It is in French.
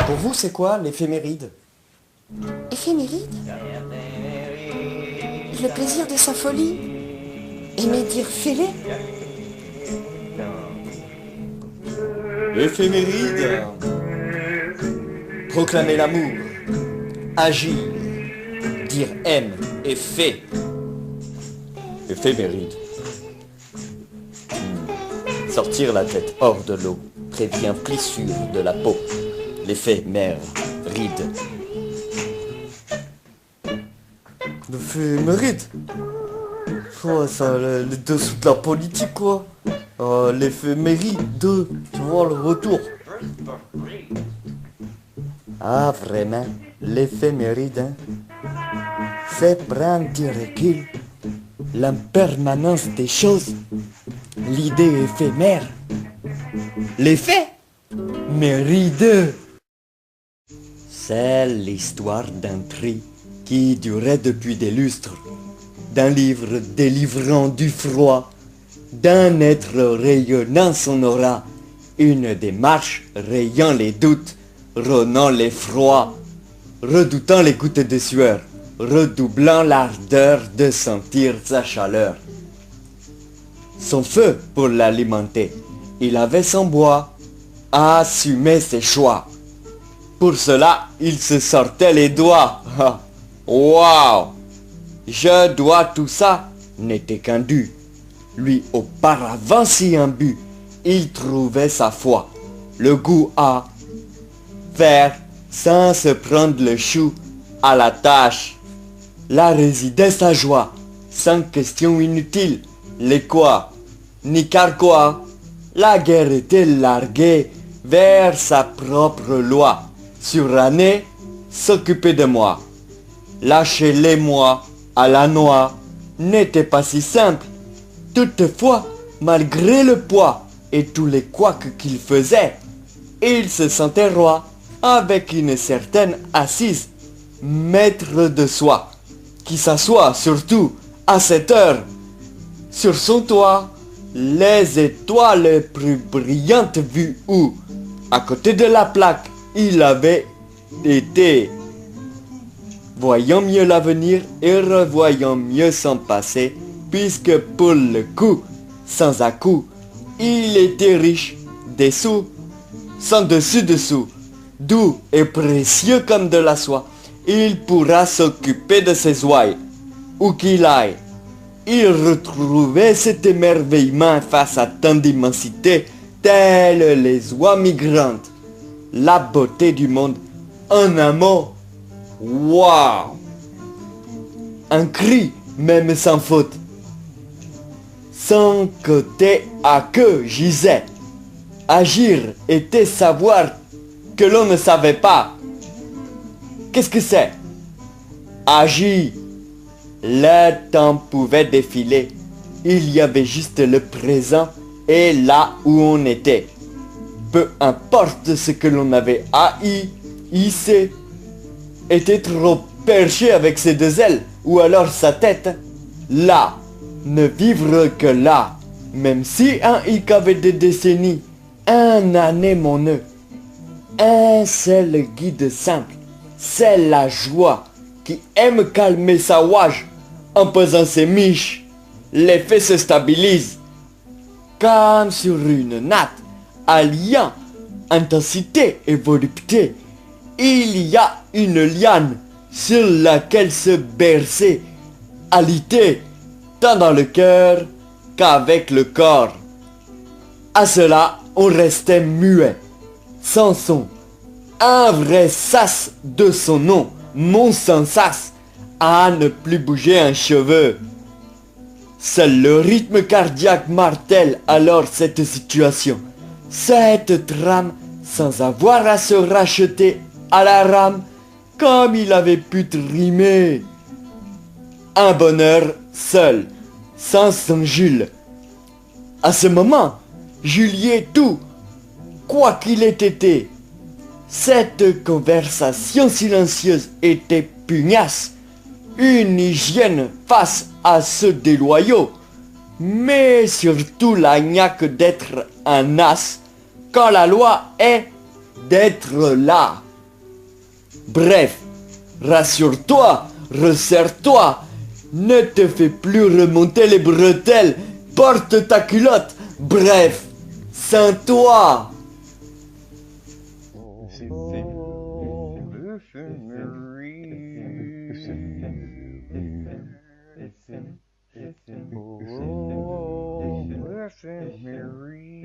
Pour vous, c'est quoi l'éphéméride? Éphéméride? Le plaisir de sa folie? Aimer dire fêlé? Éphéméride. Proclamer l'amour. Agir. Dire aime et fait. Éphéméride. Sortir la tête hors de l'eau prévient plissure de la peau. L'éphémère ride. L'éphéméride? Ouais, ça, le dessous de la politique, quoi. L'éphéméride de, tu vois, le retour. Ah, vraiment, l'éphéméride, hein? C'est prendre du recul, l'impermanence des choses, l'idée éphémère, l'effet méride. C'est l'histoire d'un tri qui durait depuis des lustres, d'un livre délivrant du froid, d'un être rayonnant son aura, une démarche rayant les doutes, rônant l'effroi, redoutant les gouttes de sueur, redoublant l'ardeur de sentir sa chaleur. Son feu pour l'alimenter, il avait son bois, à assumer ses choix. Pour cela, il se sortait les doigts. Waouh! Je dois tout ça n'était qu'un dû. Lui auparavant si imbu, il trouvait sa foi, le goût à faire sans se prendre le chou à la tâche. Là résidait sa joie, sans question inutile, les quoi, ni car quoi. La guerre était larguée vers sa propre loi. Surannée, s'occuper de moi. Lâcher les mois à la noix n'était pas si simple. Toutefois, malgré le poids et tous les couacs qu'il faisait, il se sentait roi, avec une certaine assise, maître de soi, qui s'assoit surtout à cette heure sur son toit, les étoiles les plus brillantes vues où, à côté de la plaque, il avait été. Voyant mieux l'avenir et revoyant mieux son passé, puisque pour le coup, sans à-coup, il était riche, des sous, sans dessus-dessous, doux et précieux comme de la soie. Il pourra s'occuper de ses ouailles, où qu'il aille. Il retrouvait cet émerveillement face à tant d'immensité, telles les oies migrantes. La beauté du monde, en un mot, waouh! Un cri, même sans faute. Sans côté à queue gisait. Agir était savoir que l'on ne savait pas. Qu'est-ce que c'est? Agir. Le temps pouvait défiler. Il y avait juste le présent et là où on était. Peu importe ce que l'on avait haï, hissé, était trop perché avec ses deux ailes ou alors sa tête. Là, ne vivre que là, même si un hic avait des décennies, un année mon nœud. Un seul guide simple, c'est la joie qui aime calmer sa ouage en pesant ses miches. L'effet se stabilise comme sur une natte, alliant intensité et volupté. Il y a une liane sur laquelle se bercer, alité, tant dans le cœur qu'avec le corps. À cela, on restait muet, sans son. Un vrai sas de son nom, mon sans-sas, à ne plus bouger un cheveu. Seul le rythme cardiaque martèle alors cette situation, cette trame, sans avoir à se racheter à la rame, comme il avait pu trimer. Un bonheur seul, sans son Jules. À ce moment, Juliet tout, quoi qu'il ait été. Cette conversation silencieuse était pugnace, une hygiène face à ceux des loyaux, mais surtout la gnaque d'être un as quand la loi est d'être là. Bref, rassure-toi, resserre-toi, ne te fais plus remonter les bretelles, porte ta culotte, bref, ceins-toi. Listen, Mary.